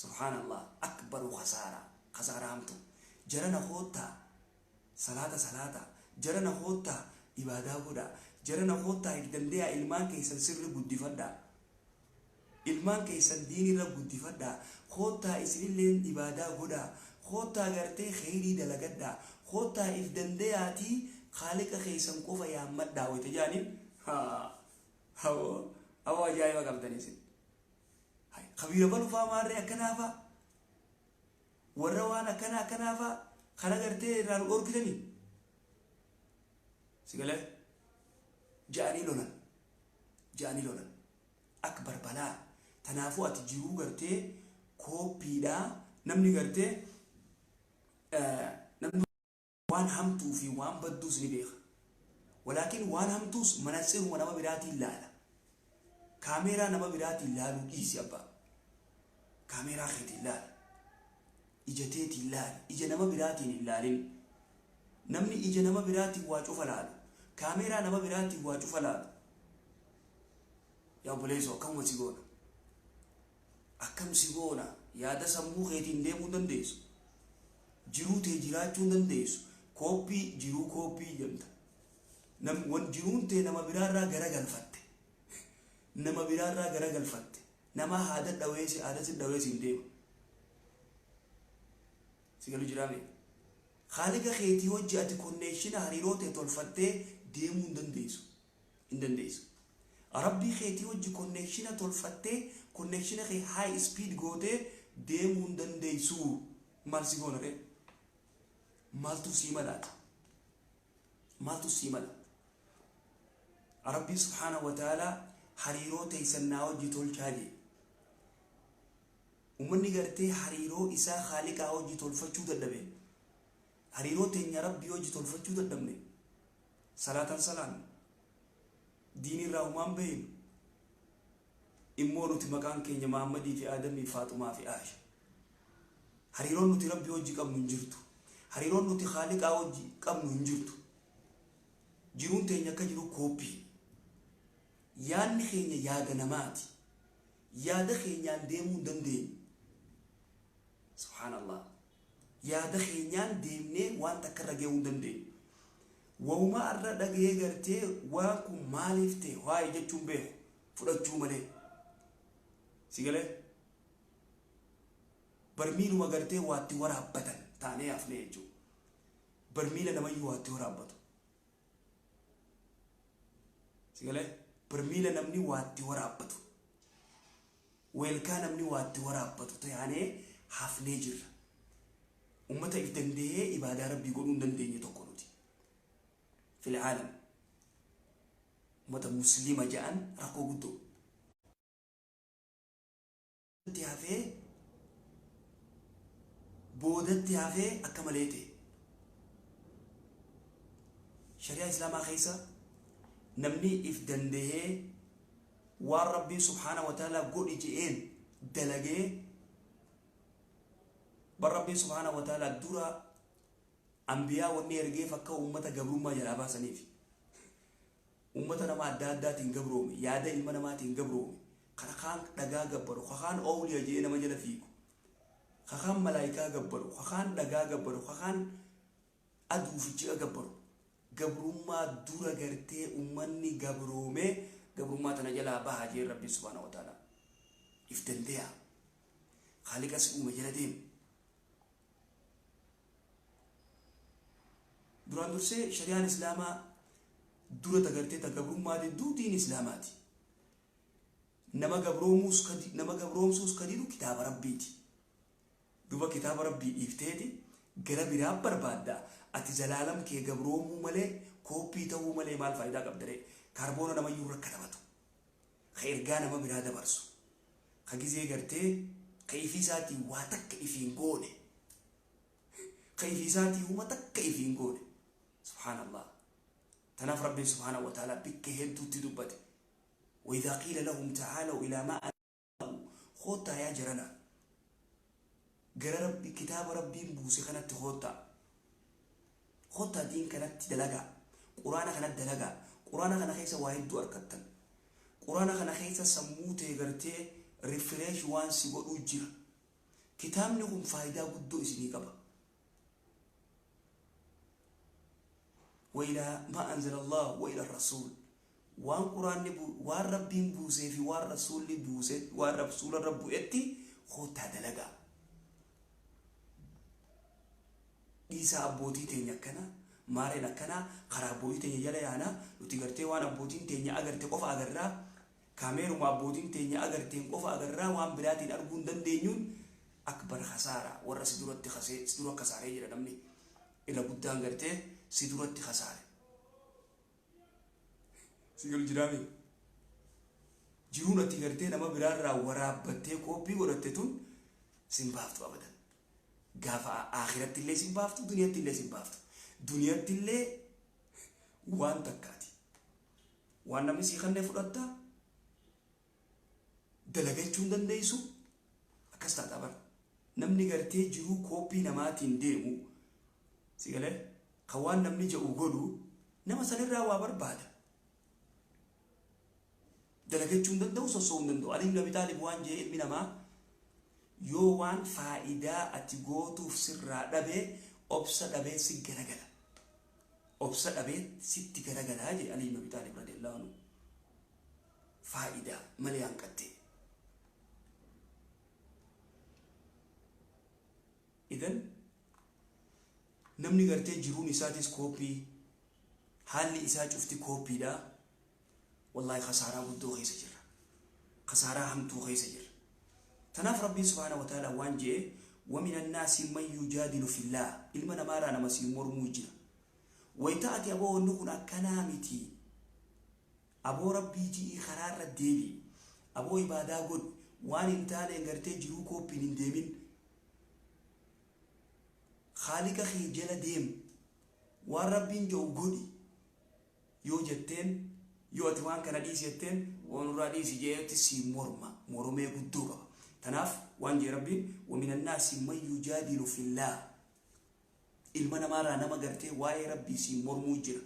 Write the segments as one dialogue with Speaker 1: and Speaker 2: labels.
Speaker 1: subhanallah akbaru khasara hamtu jarana khota salata jarana khota ibada goda jarana khota igdandeya ilman kaysan sirri guddifadda ilman kaysan dini ra guddifadda khota isrillen ibada goda khota garte khairi dalagadda khota ifdandeyati khaliqa kaysan qofa ya madda wa tajanin hawa jaya qabdani sit hay khabira balu fa marre kanafa warwana kanafa khana garte ran orkitani sigale jani lolan akbar bala tanafu atjiru garte kopida namni garte namni وان همتو في وان بدوس نبيخ ولكن وان همتوس مناسير ونما براتي لالا كاميرا نما براتي لالو إيسي أبا كاميرا خيتي لال إجتيتي لال إجا نما براتي لالين نمني إجا نما براتي واجو فلال كاميرا نما براتي واجو فلال يا بوليسو كم وسيقونا أكم سيقونا يا دا سمو خيتي ندمو دنديسو jiru te jiraachuu dandeessu koppii jiruu koppii jedhamta wan jiruun te nama biraarraa garagalfatte nama haada dhaweesi hin deema sigalu jiraame khaliqa keetii wajji ati konneeshina hariiroo ta'e tolfattee deemuu hin dandeessu rabbii keetii wajji konneeshina tolfattee konneeshina kee high speed gootee deemuu hin dandeessu maal si goona ree مالتو سيمالا ربي سبحانه وتعالى حريرو تيسناو جيتول شاجي ومني قرتي حريرو إسا خالقا او جيتول فتشو ددبي حريرو تينيا ربي او جيتول فتشو ددبني صلاة سلام ديني راومان بين إمونو تمكان كينيا محمدي في آدمي فاطمة في عائشة حريرو نتي ربي او جيكم ننجرتو hariiroon nuti khaliqaa wajji qabnu hin jirtu jiruun teenya akka jiru koopii yaadni keenya yaada namaati yaada keenyaan deemuu hin dandeenyu subhaanallah yaada keenyaan deemnee waan takka irra gahuu hin dandeenyu wauma arra dhagee gartee waan kun maaliif ta'e waa'ee jechuun beeku fudhachuu malee sigalee barmiiluma gartee waatti waraabbatan taanee aflee jechuudha barmiila namayyuu waatti waraabbatu sigalee barmiila namni waatti waraabbatu weelkaa namni waatti waraabbatu taanee hafnee jirra ummata if danda'ee ibaadaa rabbii godhuu hin dandeenye tokko nuti fil aalam ummata muslima ja'an rakkoo guddoo hafee بودت هافي أكملته شريعة الإسلام خيسة نمني إفدنده والربي سبحانه وتعالى قول إجئين دلقه بالربي سبحانه وتعالى دورا أنبياء ونيرجي فكا أمتا قبرو ما جلابا سنيفي أمتا نما دادا تنقبرومي يادا إلما نما تنقبرومي خان دقا قبرو خان أوليا جينا مجل فيكو خان ملايكا قبرو خان دقا قبرو خان أدو في جيغا قبرو قبرو ما دورا قرتي أماني قبرومي قبرو ما تنجلا باها جي ربي سبحانه وتعالى افتنديا خالق أسئو مجلدين دوران درسي شريعة الإسلام دورا تقرتي تقبرو ما دي دو دين إسلاماتي نما قبرومسوس كديدو كتاب ربيتي دوبا كتاب ربي إفتادي قرب راب بربادا أتي زلالم كي قبرومو ملي كوبي تو ملي مال فايدا قبدري كاربونا نما يورا كتبتو خير غانا ما برادا برسو خاقزي قرتي كيفي ساتي واتك إفين قوني كيفي ساتي ومتك إفين قوني سبحان الله تناف ربي سبحانه وتعالى بك هدو تدبتي وإذا قيل لهم تعالوا إلى ما أنه خوتا يا جرنا قرى ربي كتاب ربي بوسي كانت خوتا دين كانت دلقا قرانا كانت دلقا قرانا كان خيسا واحد دو أركتن قرانا كان خيسا سموتي قرتي ريفريش وان سيقول وجر kitaabni kun faayidaa guddoo isinii qaba. وإلى ما أنزل الله وإلى الرسول وان قرآن وان ربين بوسي في وان رسول بوسي وان رسول الرب يأتي خود هذا لقى إيسا أبوتي تينيا كنا مارينا كنا خرابوتي تينيا يلا يانا وتيغرتي وان أبوتي تينيا أغرتي قف أغرى كاميرو ما أبوتي تينيا أغرتي قف أغرى وان بلاتين أربون دن دينيون أكبر خسارة ورا سدورة خسارة يجرى نمني إلا بدان غرتي سدورة خسارة سيقول جرامي جيرونا تيغرتي نما برارا ورابتي كوبي ورتتون سنبافتو أبدا غافا آخرت اللي سنبافتو دنيا اللي سنبافتو دنيا اللي وان تكاتي وان نمي سيخن نفرطا دلغي چوندن ديسو أكستا تابر نمني غرتي جيرو كوبي نماتين ديمو سيقول خوان نمني جاو غلو نما سنرا وابر بادا دلقة جندن دو سوسون دو علي نبي طالب وان جاي من ما يوان فائدة أتجوتو في سر دبي أبصر دبي سجرجلا أبصر دبي ست جرجلا هاي علي نبي طالب رضي الله عنه فائدة مليان كتير. إذن نمني قرتي جروني سادس كوبي حالي إساء شفتي كوبي دا والله خسارة ودو خيس جرا خسارة هم تو خيس جرا تناف ربي سبحانه وتعالى وانجي ومن الناس من يجادل في الله إلما نمارا نمسي مرموجنا ويتأتي أبو نكون كنامتي أبو ربي جي خرار الديبي أبو إبادا قد وان انتانا انغرتي جرو كوبي نديمين خالق خيجل ديم وان ربي جو قدي يو جتين يو أتوان كان ديس يتين ونورا ديس جيت سي مرمى قدوبا تناف وانجي ربي ومن الناس من يجادل في الله المنا مارا نما قرتي واي ربي سي مرموجر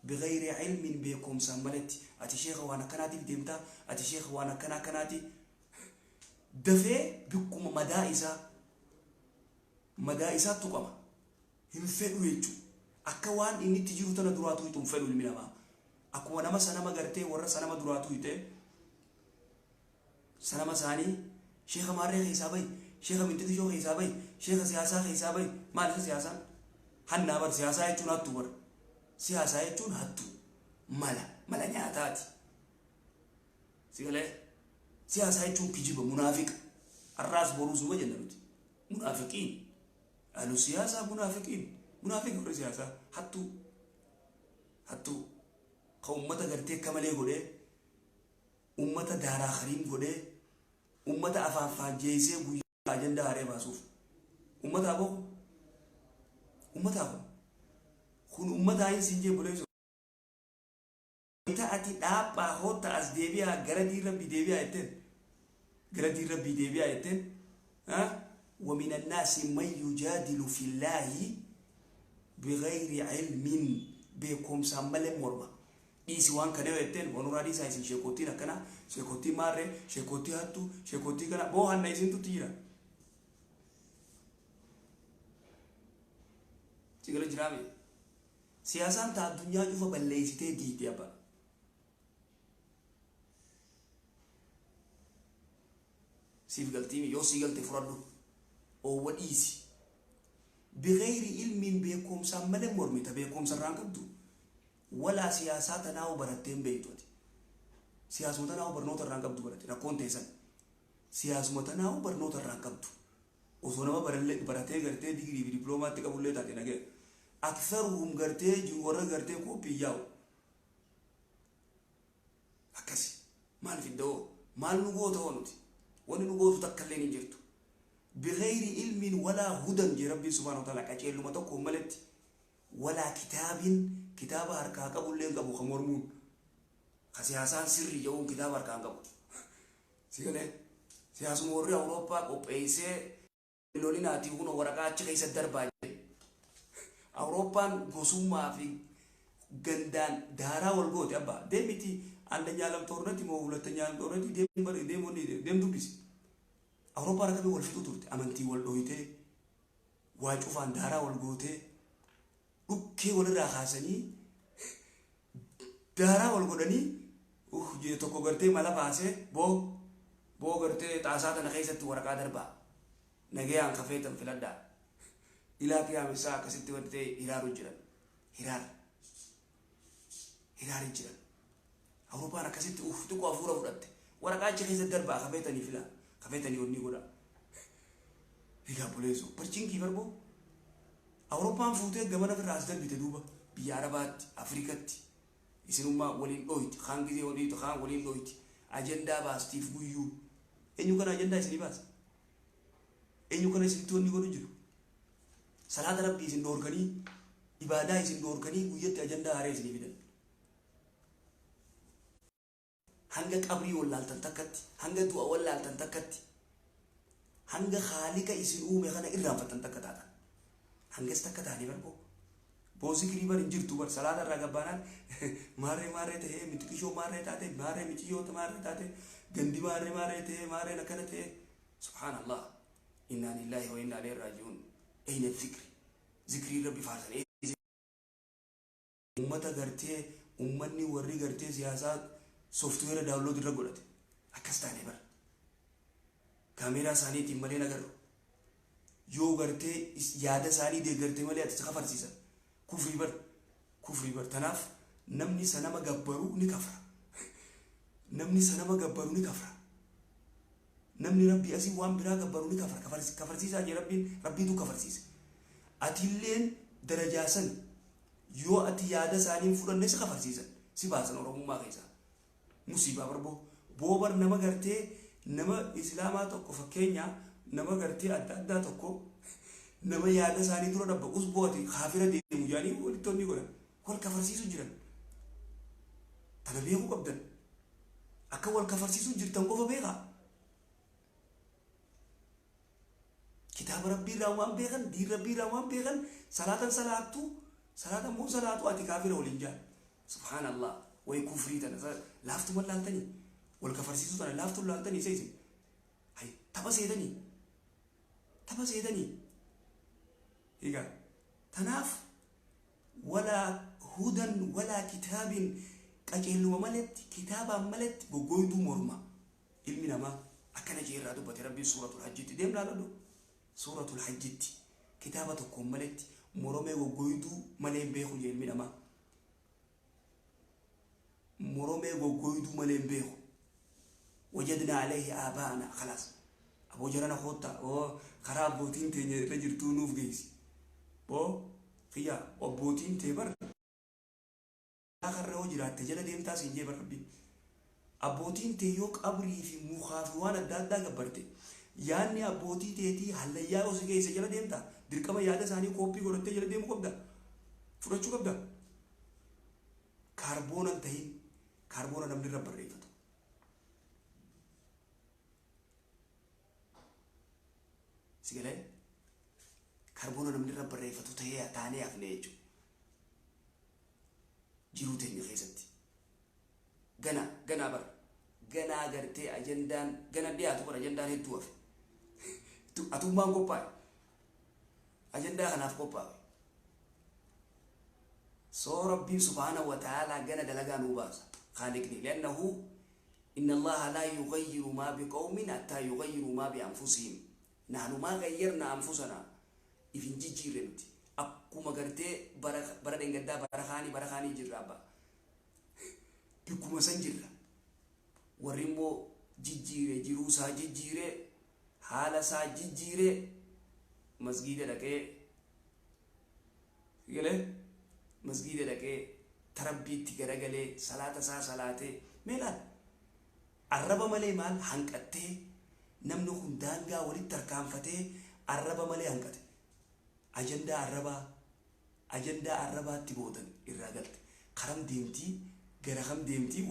Speaker 1: بغير علم بكم سملت أتي شيخ وانا كناتي بديمتا أتي شيخ وانا كناتي دفع بكم مدائسة تقام هم فعلوا يجو أكوان إني تجيرو تنا دراتو يتم فعلوا المنام أكو نما سنما قرتي ورا سنما دراتو يته سنما ساني شيخ ماري حسابي شيخ منتدي شو حسابي شيخ سياسة حسابي ما له سياسة هن نبر سياسة يجون هتور سياسة يجون هتو ملا نياتات سيقول سياسة يجون كجيب منافق الراس بروز وجنة منافقين أهل سياسة منافق في سياسة هتو كأمة قرتي كمالي قولي أمة دارا خريم قولي أمة أفافان جيسي قوي أجندة هاري باسوف أمة أبو خون أمة هاي سنجي بوليسو إتا أتي دابا هوتا أس ديبيا غردي ربي ديبيا يتن ومن الناس من يجادل في الله بغير علم بكم سامل مرمى إيش وان كانوا يتن ونورادي سايسين شكوتي نكنا شكوتي مارة شكوتي هاتو شكوتي كنا بوهان نايسين تطيرا تقول جرامي سياسان تا الدنيا جوفا بلليستي دي تيابا سيف قلتيمي يو سي قلتي فرادو أو وديسي بغير علم بكم سامل مرمى تبيكم سران كبدو ولا سياسات ناو برتين بيتوتي سياس متناو برنوت الرانكب دو برتين أكون تيسن سياس متناو برنوت الرانكب دو وصونا ما برتين غرتي ديجري بدبلومات تقبل لي تاتي نجى أكثرهم غرتي جوارا غرتي كوبي ياو أكاسي مال في الدو مال نقول تونتي ونقول تكلني جرتو بغير علم ولا هدى ربي سبحانه وتعالى كأجل ما تقوم ملتي ولا كتاب هركا قبل لين قبو خمرمون خسياسان سري يوم كتاب هركا قبو سيقول سياس موري أوروبا قبيسة لولينا تيهون ورقات كيس الدرباج أوروبا قسوما في جندان دارا والجود أبا ديمتي عند نيالم تورنتي مو ولا تنيالم تورنتي ديم دوبيس Awurooppaan akka wal fixu turte amantii wal dhooyitee waa cufaan daaraa wal gootee dhukkee walirraa kaasanii daaraa wal godhanii jee tokko gartee mala baasee boo gartee xaasaa tana keessatti waraqaa darbaa nagayaan kafeetan filadhaa ilaa qiyaamisaa akkasitti gartee hiraaru jiran hiraari jiran Awurooppaan akkasitti xiqqoo hafuura fudhatte waraqaa achi keessatti darbaa kafeetanii filaa kafeetanii onni godha rigaa buleessu barchiinkii barboo Awurooppaan fuutee gamana firraa as darbite duuba biyya Arabaatti Afrikatti isinummaa waliin dhooyti kaan gisee waliin kaan waliin dhooyti ajendaa baastiif guyyuu eenyu kana ajendaa isinii baasa eenyu kana isinitti wanni godhu jiru salaata rabbii isin dhoorkanii ibaadaa isin dhoorkanii guyyatti ajendaa haaree isinii fidan hanga qabrii wallaaltan takkatti hanga du'a wallaaltan takkatti hanga khaalika isin uume kana irraanfatan takka taatan hangas takka taanii barboo boozikrii bar injirtu bar salaata irraa gabbaanaan maarree ta'ee mitikishoo maarree taate maarree miciyyoota maarree taate gandi maarree ta'ee maarreen akkana ta'e subhaanallah innaa lillahi wa innaa ilayhi raaji'uun ayna zikrii rabbi faarsan ummata gartee ummanni warri gartee siyaasaa softweera daawunlood irra godhate akkas taanee bar kaameeraa isaaniitiin malee nagarru yoo gartee yaada isaanii deeggartee malee ati kafarsiisan kufrii bar tanaaf namni sanama gabbaru ni kafra namni rabbi asii waan biraa gabbaru ni kafra kafarsiisaa jee rabbiitu kafarsiise atilleen darajaa san yoo ati yaada isaanii fudhanne si kafarsiisan si baasan oromummaa keessaa musiibaa barboo boobar nama gartee nama islaamaa tokko fakkeenya nama gartee adda addaa tokko nama yaada isaanii dura dabba usbooti kaafira deemu jaanii walittonni godhan wal kafarsiisu jiran tana beekuu qabdan akka wal kafarsiisu jirtan qofa beekaa kitaaba rabbiirraa waan beekan diin rabbiirraa waan beekan salaatan moo salaatu ati kaafira waliin jaan subhaanallah way kufrii tana laaftu wallaaltanii wal kafarsiisu tana laaftu laaltanii seesin hay tapha seedanii higa tanaaf walaa hudan walaa kitaabin qajeeluma maletti kitaabaan maletti goggoyduu morma ilmi namaa akkana jeerraa dubbate rabbiin suuratul hajjitti deemnaa ladhu suuratul hajjitti kitaaba tokkoon maletti moromee goggoyduu malee beeku jee ilmi namaa moromee goggoyduu malee beeku wajadna alayhi aabaana khalaas aboo jarana khoota karaa abbootiin teenya irra jirtuu nuuf geessi khiyya abbootiin tee bar akarra hoo jiraatte jala deemtaa siin jee bar rabbiin abbootiin tee yoo qabrii fi mukaa fi waan adda addaa gabbarte yaadni abbootii teetii hallayyaa osoo keessa jala deemtaa dirqama yaada isaanii kooppii godhattee jala deemuu qabda fudhachuu qabda kaarboonan tahin kaarboona namni irra barreeffatu sigalee kaarboona namni irra barreeffatu ta'ee taanee hafne jechuudha jiruu teenya keessatti ganaa bar ganaa gartee ajandaan gana dhiyaatu bar ajandaan hedduu hafe atummaan qophaa'e ajandaa kanaaf qophaa'e soo rabbiin subhaanahu wa ta'aalaa gana dalagaa nuu baasa خالقني لأنه إن الله لا يغير ما بقوم حتى يغيروا ما بأنفسهم نحن ما غيرنا أنفسنا إذن جيرنت أكو ما قرتي برا دنجدا برخاني جرابا بكو ما سنجر ورمو جيرة جروسا جيرة حالا سا جيرة مسجد لكي يله مسجد لكي تربيتي كرجلي صلاة ميلاد الربا مالي مال هنكتة نمنو خندانجا ولي تركام فتة الربا مالي هنكتة أجندة الربا تبودن الرجال خرم ديمتي غرخم ديمتي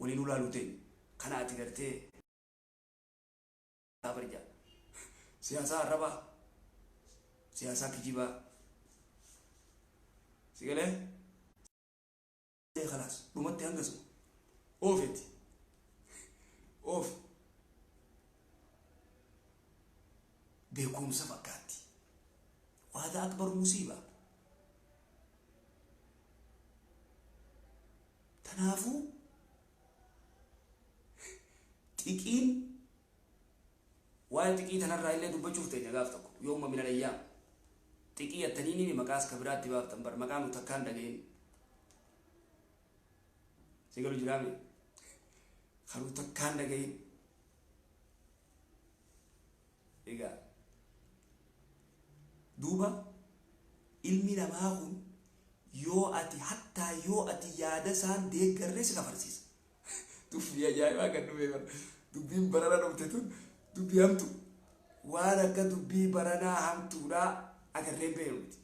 Speaker 1: ولي نولا لوتين خنا تكرتة تابرجا سياسة الربا سياسة كجيبا سيقله خلاص بمتى هنجسو اوف beekumsa fakkaatti. وهذا أكبر مصيبة. تنافو تقين وان تقي تنرى اللي دبا شفته جافتك يوم من الأيام تقي التنيني مقاس كبرات تباب تنبر مقام تكان دقين سيقولوا جرامي خلو تكان دقين إيقا دوبا ilmi namaa kun yoo ati hatta yoo ati yaada isaan deeggarree si kafarsiisa. Dubbii ajaa'ibaa kan dhufee bara dubbiin barana dhufte tun dubbii hamtu waan akka dubbii baranaa hamtuudhaa agarreen beeku miti.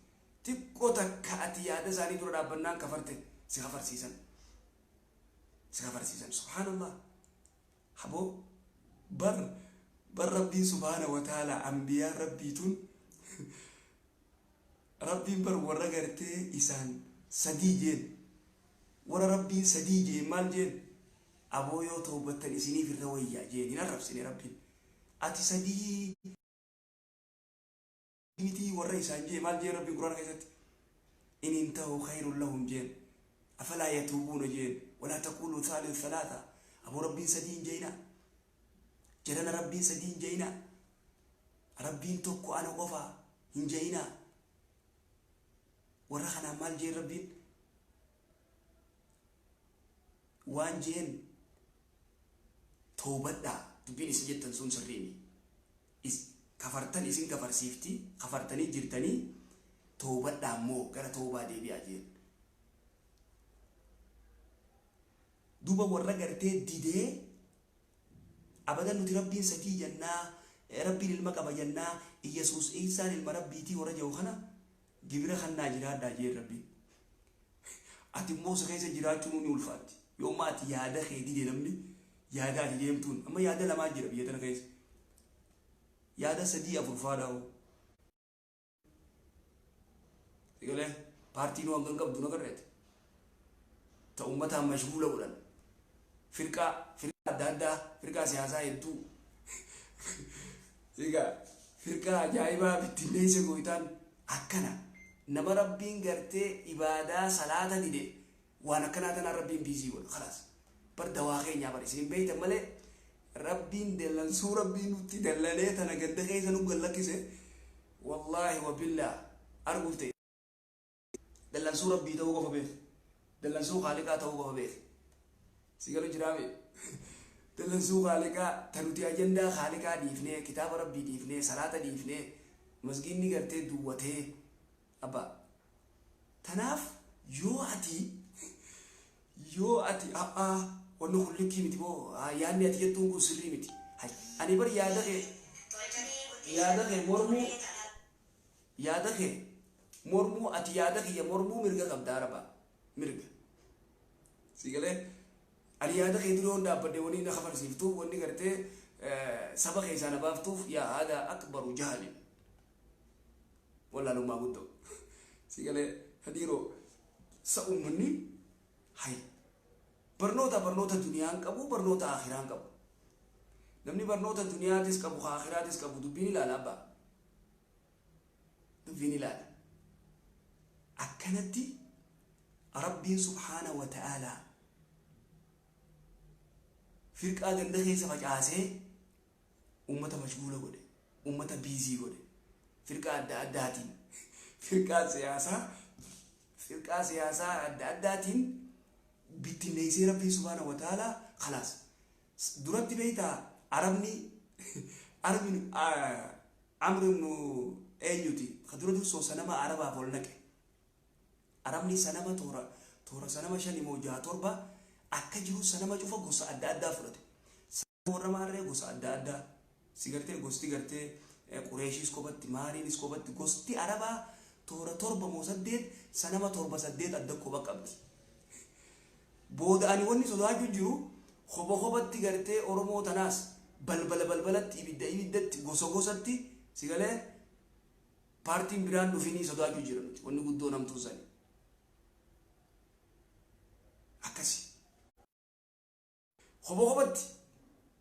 Speaker 1: Xiqqoo takka ati yaada isaanii dura dhaabbannaan kafarte si kafarsiisan. Si kafarsiisan subhaanallah. Haboo bar rabbiin subhaana wa ta'ala anbiyaa rabbii tun rabbiin bar warra gartee isaan sadii jeen warra rabbiin sadii jeen maal jeen aboo yoo tawbattan isiniif irra wayyaa jeen hin arrabsine rabbiin ati sadii miti warra isaan jeen maal jeen rabbiin quraana keessatti in intahu khayrun lahum jeen afalaa yatuubuuna jeen walaa taqulu thaalith thalaatha aboo rabbiin sadii hin jeeyna jedhana rabbiin sadii hin jeeyna rabbiin tokko ana qofa hin jeeyna warra kana maal jeen rabbiin waan jeen toobadhaa dubbiin isin jettan sun sirriimi kafartan isin kafarsiifti kafartanii jirtanii toobadhaa immoo gara toobaa deebi'aa jeen duuba warra gartee didee abadan nuti rabbiin sadii jennaa rabbiin ilma qaba jennaa Iyesuus Iisaan ilma rabbiitii warra jedhu kana gibira kannaa jiraadhaa jeen rabbiin ati immoo isa keessa jiraachuun ni ulfaatti yooma ati yaada kee didee namni yaada ati deemtuun amma yaada lamaa jira biyya tana keessa yaada sadii afur faadhaa'u sigalee paartiin waan kan qabdu nagarreete ta ummataan mashguula godhan firqaa adda addaa firqaa siyaasaa hedduu sigaa firqaa ajaa'ibaa bittinneessa gooyitaan akkana nama rabbiin gartee ibaadaa salaata dide waan akkanaa tanaa rabbiin biizii godha khalaas bar dawaa keenyaa bar isin beeytan malee rabbiin dallansuu rabbiin nutti dallalee tana ganda keessa nu gallakkise wallaahi wa billaa arguuf ta'e dallansuu rabbii ta'uu qofa beek dallansuu khaaliqaa ta'uu qofa beek si galu jiraame dallansuu khaaliqaa tanuti ajandaa khaaliqaa dhiifnee kitaaba rabbii dhiifnee salaata dhiifnee masgiinni gartee duwwatee abba tanaaf yoo ati wanni hullikii miti boo yaadni ati jettuun kun sirrii miti ani bar yaada kee mormuu ati yaada kiyya mormuu mirga qabdaa rabaa mirga sigalee ani yaada kee duroo dhaabbadde wani na kafarsiiftuuf wanni gartee saba keessaa na baaftuuf yaa haadaa akbaru jahalin wallaalummaa guddoo sigalee hadiiroo sa'ummanni hay barnoota duniyaan qabu barnoota akhiraan qabu namni barnoota duniyaatis qabu akhiraatis qabu dubbiin ilaala abbaa dubbiin ilaala akkanatti rabbiin subhaana wa ta'aalaa firqaa ganda keessa facaasee ummata mashguula godhe ummata biizii godhe firqaa adda addaatiin firqaa siyaasaa adda addaatiin bittinneessee rabbii subhaana wa ta'aalaa khalaas duratti beeytaa arabni amri ibnu eenyuti kadura dursoo sanama arabaaf ol naqe arabni sanama toora sanama 5 moo 6 7 akka jiru sanama cufa gosa adda addaa fudhate warra maarree gosa adda addaa sigartee gosti gartee qureeshiis kopatti maariinis kopatti gosti arabaa toora 7 moo 8 sanama 7 8 adda koba qabdi booda ani wanni sodaachuu jiru kopatti gartee oromoo tanaas balbalatti ibiddatti gosatti sigalee paartiin biraan dhufinii sodaachuu jira nuti wanni guddoo namtuu sani akkasi kopatti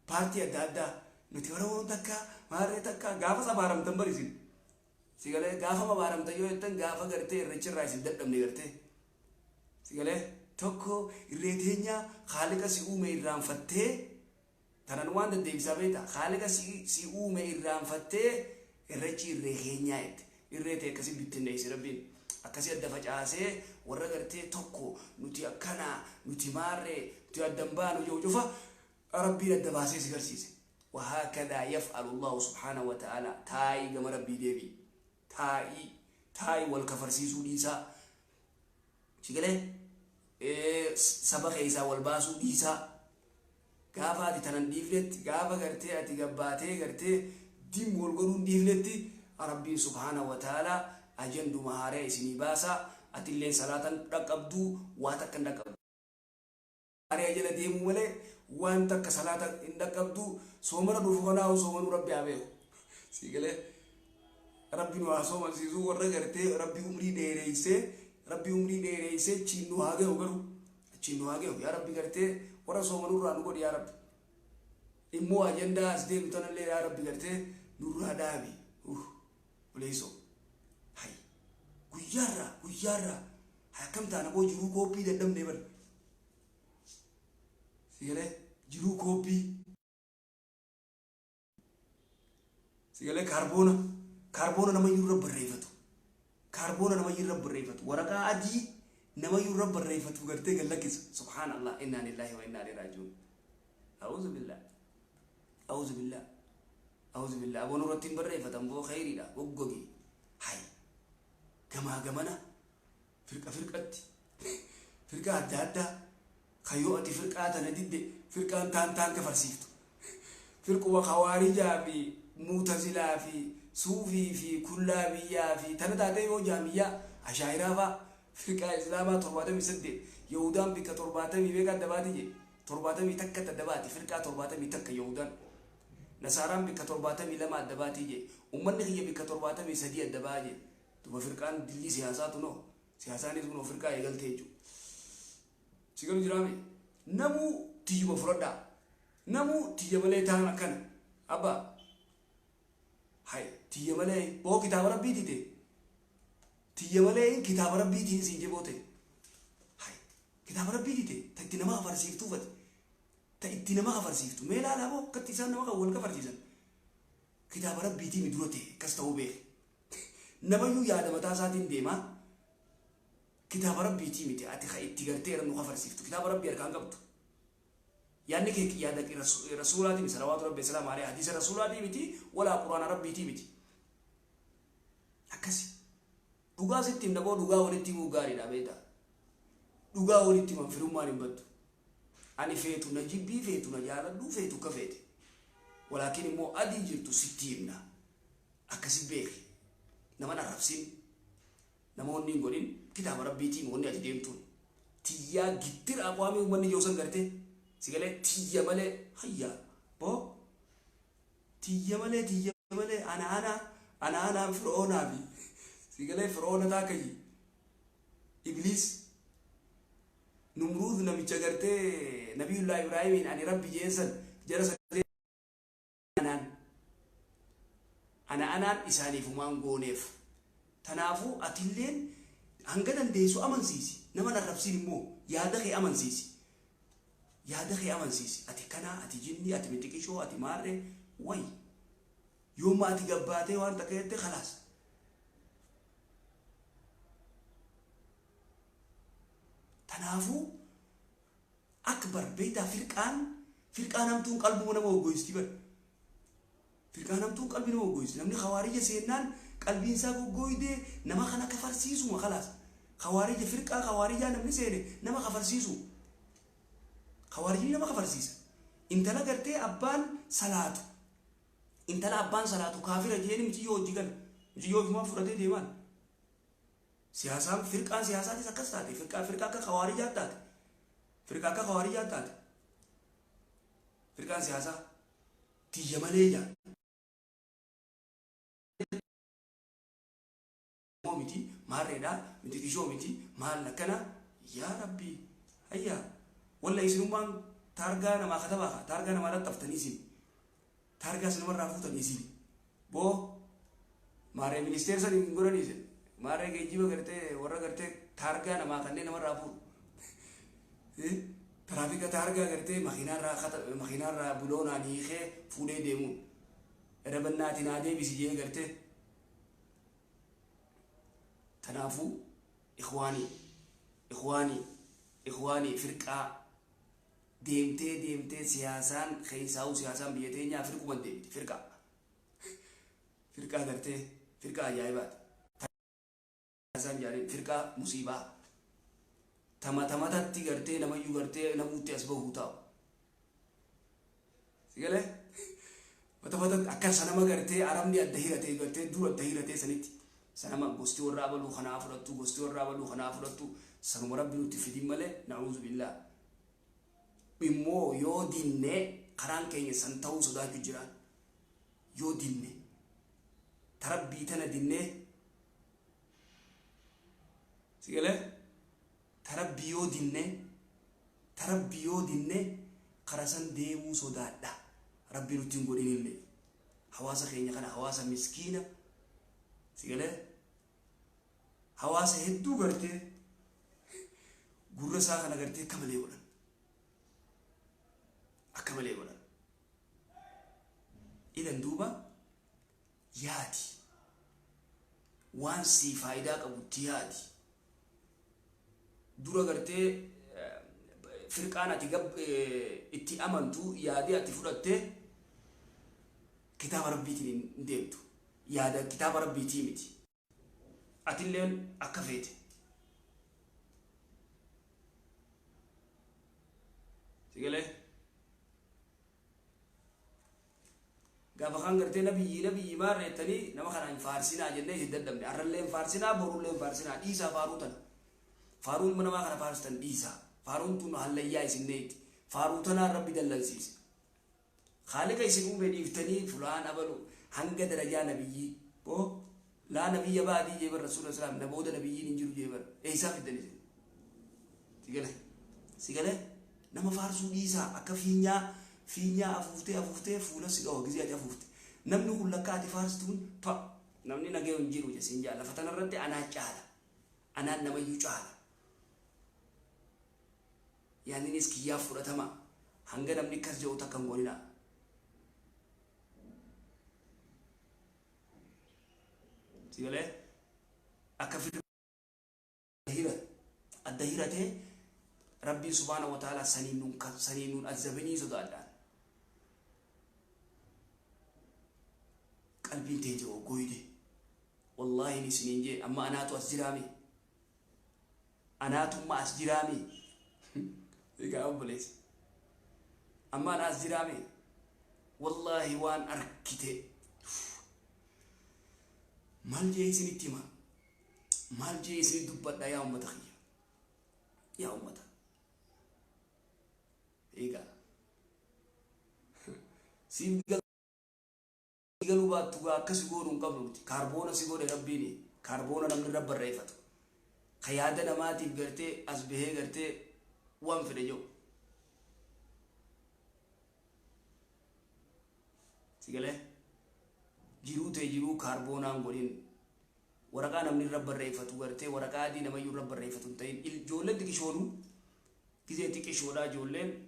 Speaker 1: paartii adda addaa nuti oromoo takka maarree takka gaafa sabaaramtan barisin sigalee gaafa mabaaramtan yoo jettan gaafa gartee irreechirraa isin dadhabne gartee sigalee tokko irree teenya haaliqa si uume irraanfattee tanan waan deddeebisaa beekta haaliqa si uume irraanfattee irreechi irree keenyaa jette irree ta'e akkasii bittinneessi rabbiin akkasii adda facaasee warra gartee tokko nuti akkana nuti maarree nuti addan baanu yoo cufa rabbiin adda baasee si garsiise وهكذا يفعل الله سبحانه وتعالى تاي جم ربي ديبي تاي والكفر سيسو ديسا شكله سبق إيسا والباسو ديسا غافا دي تنان ديفلت غافا غرتي أتي غباتي غرتي ديم والغرون ديفلت ربي سبحانه وتعالى أجندو مهاري سيني باسا أتي اللين صلاة رقبدو واتكن رقبدو أري أجل ديمو ملي وانت كصلاة عندك أبدو سومر دوفنا أو سومر ربي أبيه سيقله ربي نوع سومر سيزو ورا كرتة ربي عمري ديريسه تشينو هاجه هوغرو تشينو هاجه يا ربي كرتة ورا سومر رانو كودي يا رب إمو أجندة أسدي بتونا ليه يا ربي كرتة نور هدابي وليسو هاي كويارا هكم تانا بو جرو كوبي دم نبر سيقله جرو كوبي سيقله كربونا نما يورب بريفتو كربونا نما يورب بريفتو ورقة أدي نما يورب بريفتو قرتي قال لك سبحان الله إنا لله وإنا إليه راجعون أعوذ بالله أبو نورتين بريفتو أبو خيري لا وقوقي هاي كما فرقة أدى خيوتي فرقات نديد فرقان تان كفرسيفتو فرقوا خوارجا في معتزلة في صوفي في كلابية في تنداتي وجامية أشاعرة فرقة إسلامة ترباتمي سد يهودان بك ترباتمي بيك دباتي ترباتمي تك دباتي فرقة ترباتمي تك يهودان نصارى بك ترباتمي لما دباتي أمني هي بك ترباتمي سدي الدباتي تبى فرقان دلي سياساتنا سياساني تكون فرقة يقل تيجو سيقولوا جرامي نمو تيجي بفردا نمو تيجي ملأ تانا كان أبا هاي تيجي ملأ بو كتاب ربي تيجي تيجي ملأ كتاب ربي تيجي سيجي بوته هاي كتاب ربي تيجي تكتي نما فرسيفتو فت تكتي نما فرسيفتو ميلا لا بو كتيسان نما كول كفرتيسان كتاب ربي تيجي مدروته كستو به نما يو يا دم تاساتين ديما كتاب ربي تيمتي أتخا إتجارتير نخافر سيفتو كتاب ربي أركان قبض يعني كيك يادك رسول الله صلوات ربي السلام عليه حديث رسول الله تيمتي ولا قرآن ربي تيمتي أكسي دوغا ستيم نبو دوغا ولتي موغاري دابيدا دوغا ولتي من فرمان بدو أني فيتو نجيبي فيتو نجارة دو فيتو كفيتي ولكن مو أدي جلتو ستيمنا أكسي بيخ نما نرفسين نموني نقولين كتاب ربي تي موني أجدين تون تيا جتر أقوامي ومني جوسن كرتة سيقولي تيا ملء هيا بو تيا ملء أنا فرعون أبي سيقولي فرعون تاكي إبليس نمرود نبي جعرتة نبي الله إبراهيم أني ربي جيسن جرس أنا إساني فمان غونيف تنافو أتلين هنقدر ديسو أمن سيسي نما نرفسين مو يادخي أمن سيسي أتي كنا أتي جني أتي متكيشو أتي مارة وي يوم ما أتي قباتي وأنت كيت خلاص تنافو أكبر بيتا فرقان أمتون قلبه نما وجويس تبر فرقان أمتون قلبه نما وجويس لمن خوارج سينان قلبي إنسان وجويده نما خنا كفر سيسو ما خلاص خوارج فرقة خوارج أنا بنسيره نما كفر سيسو خوارج نما كفر سيس إنت لا قرتي أبان صلاة إنت لا أبان صلاة كافر جيني متيو جيكن متيو ما فرده ديمان سياسة فرقة سياسة سكستاتي فرقة كخوارج أتات فرقة سياسة تيجي ماليجا ميتي ماريدا ميتي كيشو ميتي مال لكنا يا ربي هيا ولا يسلمان تارجانا ما خدبها تارجانا ما لا تفتنيسين taargaa sana marraa fuutan isin boo maaree ministeera san hin godhan isin maaree geejjiba gartee warra gartee taargaa namaa kanneen namarraa fuudhu tiraafika taargaa gartee makiinaarraa buloonaan hiikee fuudhee deemuun edabannaatiin haa deebisi jee gartee tanaafuu ikhwaanii firqaa deemtee siyaasaan keessaa'u siyaasaan biyya teenyaa firquman deemti firqaa gartee firqaa ajaa'ibaati siyaasaan jaarin firqaa musiibaa tamatatti gartee namayyuu gartee namuutti as bahuu taa'u sigalee matamata akka sanama gartee aramni adda hiratee gartee dura adda hiratee sanitti sanama gosti warra abaluu kanaa fudhattu sanuma rabbi nutti fidin malee na'uuzu billaa immoo yoo dinne karaan keenya san ta'uu sodaachuu jiraan yoo dinne tarabbii tana dinne sigalee tarabbii yoo dinne karasan deemuu sodaadha rabbi nutti hin godhinillee hawaasa keenya kana hawaasa miskiina sigalee hawaasa hedduu gartee gurra isaa kana gartee akka malee godhan idan duuba yaadi waan sii faayidaa qabutti yaadi dura gartee firqaan ati itti amantu yaadii ati fudhattee kitaaba rabbiitiin hin deemtu yaada kitaaba rabbiitii miti atilleen akka feete sigalee gaafa kan gartee nabiyyi maarreettanii nama kana hin faarsinaa jennee hin daddabne arrallee hin faarsinaa borullee hin faarsinaa dhiisaa faaruu tana faaruun namaa kana faarstan dhiisaa faaruun tun hallayyaa isinneetti faaruu tanaan rabbi dallansiise خالق يسمون بديفتني فلان أبلو هنگ درجة نبيي بو لا نبي بعدي جبر رسول الله صلى الله عليه وسلم نبود نبيي نجرو جبر إيسا في الدنيا سيقله نما فارسو إيسا فينيا أفوفته فولا سيقه جزية أفوفته نمنو كل كات فارستون فا نمني نجيو نجرو جسنجا لفتنا رد أنا جالا أنا نما يجالا يعني نسكيا فورا تما هنگ نمني كس جو تكملنا سيقله أكفر الدهيرة ربي سبحانه وتعالى سنين الزبني زدادان قلبي تيجو قويدي والله نسنين جي أما أنا تو أسجرامي أنا تو ما أسجرامي يقول أبليس أما أنا أسجرامي والله وان أركته مال جيسني تيما مال جيسني دبّت يا أمة خير يا أمة إيجا سيم قالوا بات تقى كسيقولون قبلوا كربونا سيقول ربيني كربونا نمر رب الريفة خيادة نماتي بقرتي أسبه قرتي وان في الجو سيقاله جيرو تجيرو كربونا نقولين ورقة نمر رب الريفة قرتي ورقة دي نما يور رب الريفة تنتين الجولة تيجي شونو كذا تيجي شولا جولة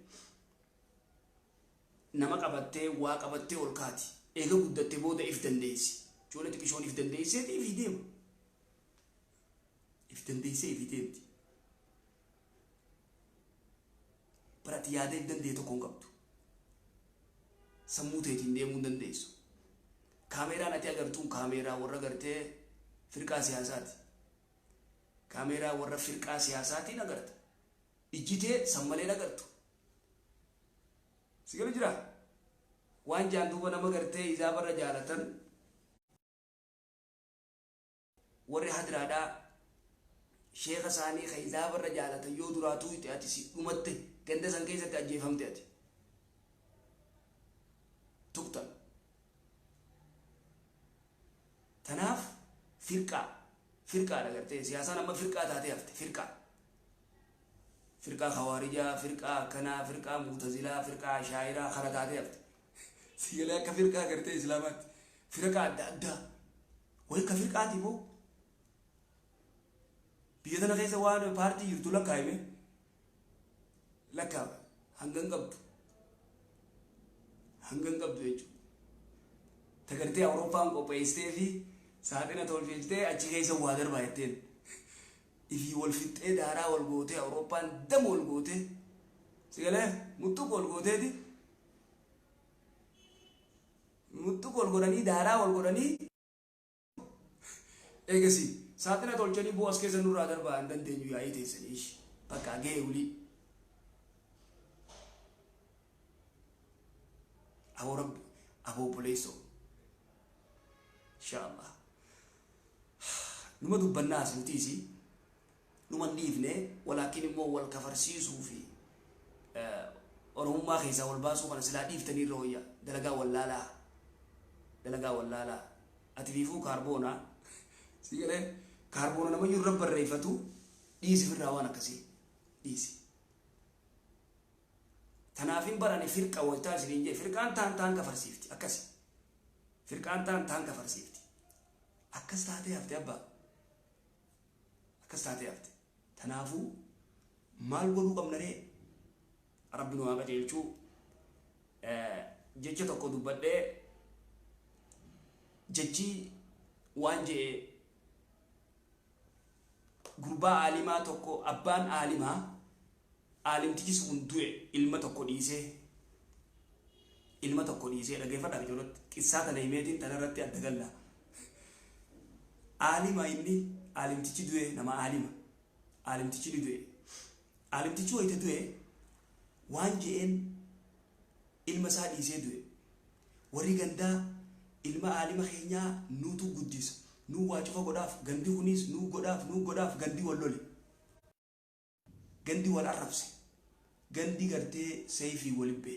Speaker 1: نما قبضتي واقبضتي والكاتي إيجا قدرت بودا إفتنديسي جولة تيجي شون إفتنديسي تي إفيديم إفتنديسي إفيديم تي براتي يادة إفتنديتو كونغابتو سموتي تنديمو دنديسو كاميرا نتي أغرتون كاميرا ورا غرتي فرقة سياساتي كاميرا ورا فرقة سياساتي نغرت إجيتي سمالي نغرتو سيقول جرا وان جاندوبا نما غرتي إذا برا جالتن وري حدرادا شيخ ثاني خيزا برا جالتن يو دراتو يتاتي سي أمتي كنده سنكيسة تأجيفهم تأتي تقتل تناف فرقة لغرتي سياسة نما فرقة تاتي أفتي فرقة خوارجة فرقة كنا فرقة معتزلة فرقة شاعرة خرطاتي أفتي سيقول لك فرقة قرتي إسلامات فرقة أدى ويك فرقة تبو بيدنا كيس وان بارتي يرتو لك هايمه لك هنگن قبض ويجو تقرتي أوروبا أنكو بيستي في ساعتنا تول فيلتي أجي كيس وادر بايتين إفي والفتة دارا والغوتي أوروبا دم والغوتي سيقول لك متوك والغوتي دي متوك والغوراني دارا والغوراني إيجاسي ساعتنا تولجني بوس كيس نور هذا بان دندن يو تيسنيش بقى جاي ولي أبو رب أبو بوليسو إن شاء الله نما دوب الناس نتيسي نما نيفني ولكن مو والكفرسيسو في أرهم ما خيسا والباسو من سلا نيفتني رويا دلقا ولا لا أتفيفو كاربونا سيقول كاربون نما يرب الريفتو ديسي في الروانا كسي ديسي تنافين براني فرقة ويتاز رينجي فرقان تان كفرسيفتي أكسي فرقان تان كفرسيفتي أكس تاتي أفتي أبا أكس تاتي أفتي تنافو مال قلو قم نري ربنا ما قتلتو جيجي تقو دبادي جيجي وانجي gurbaa alimaa tokko abbaan alimaa alimtichi sun du'e ilma tokko dhiisee dhageeffadha ijoollotti qissaa tana himeetiin tanarratti adda galla alima inni alimtichi du'e nama alimtichi ni du'e alimtichi wayita du'e waan je'een ilma isaa dhiisee du'e warri gandaa ilma alima keenyaa nuutu guddisa nu wachufa godaf gandi kunis nu godaf gandi wallole gandi wal arabse gandi garte sayfi walibbe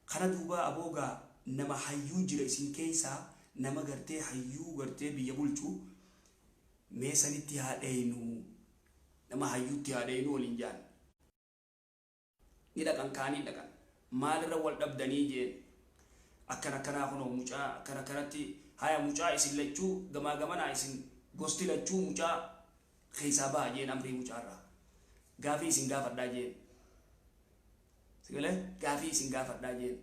Speaker 1: kana duba aboga nama hayyu jira isin keessa nama garte hayyu garte biya bulchu mesaniti hadeenu nama hayyu ti hadeenu olinjan ni dakan kani dakan malra wal dabdani je akana kana hono mucha kana kanati هاي مجا إسن لجو جما إسن غستي لجو مجا خيسابا جين أمري مجارة غافي إسن غافر داجين سيقوله غافي إسن غافر داجين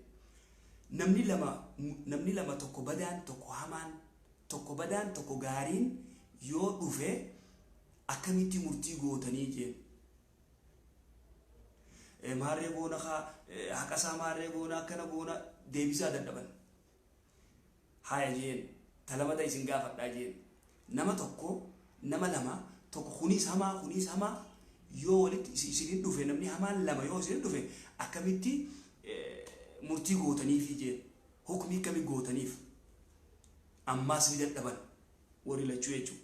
Speaker 1: نمني لما تكو بدان تكو همان تكو بدان تكو غارين يو دوفه أكميتي مرتي غوتاني جين ماري غونا خا هكاسا ماري غونا كنا غونا ديبسا دندبن هاي جين تلامة إسن غافر داجين نما تكو نما لما تكو خنيس هما يو ولد إسن دوفه نمني هما لما يو إسن دوفه أكميتي مرتي غوتاني في جين حكمي كمي غوتاني في أما سيدت دبن وري لچويچو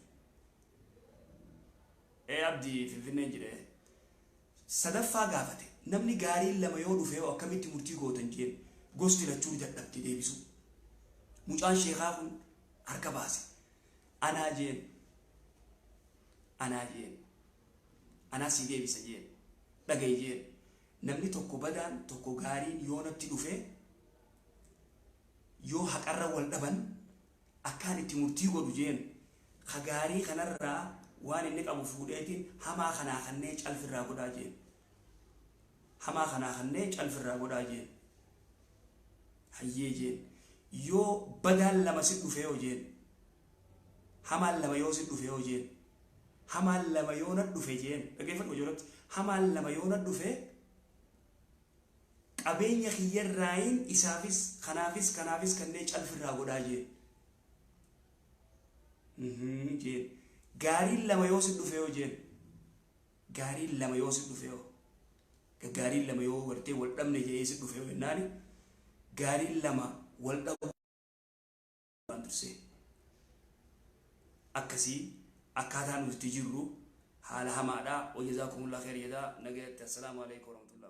Speaker 1: عبدي في الفنجر صدفا غافته نمني غاري لما يو دوفه أكميتي مرتي غوتان جين غوستي لچو جدبتي ديبسو مجان شيخاكم أركباسي أنا أنا سيدي بسجين دقاي جين نمني توكو بدان توكو غارين يو نبتي دوفه يو حق أرى والدبن أكاني تمرتي قدو جين خغاري خنرى وان إنك أبو فوديتين هما خنا خنيج ألف الراقو دا جين هما خنا خنيج ألف الراقو دا جين حيي جين يو بدل لما سيدو فيو جين هما لما يو سيدو فيو جين هما لما يو ندو في جين كيف وجرت هما لما يو ندو في قبين يخير راين إسافيس خنافيس كنيج ألف الراقو دا جين جين غاري لما يو سيدو فيو جين غاري لما يو سيدو فيو غاري لما يو ورتي والدم نجي سيدو فيو ناني غاري لما والدم أكسي أكادان مستجرو حالها معدا وجزاكم الله خير يدا نجت السلام عليكم ورحمة الله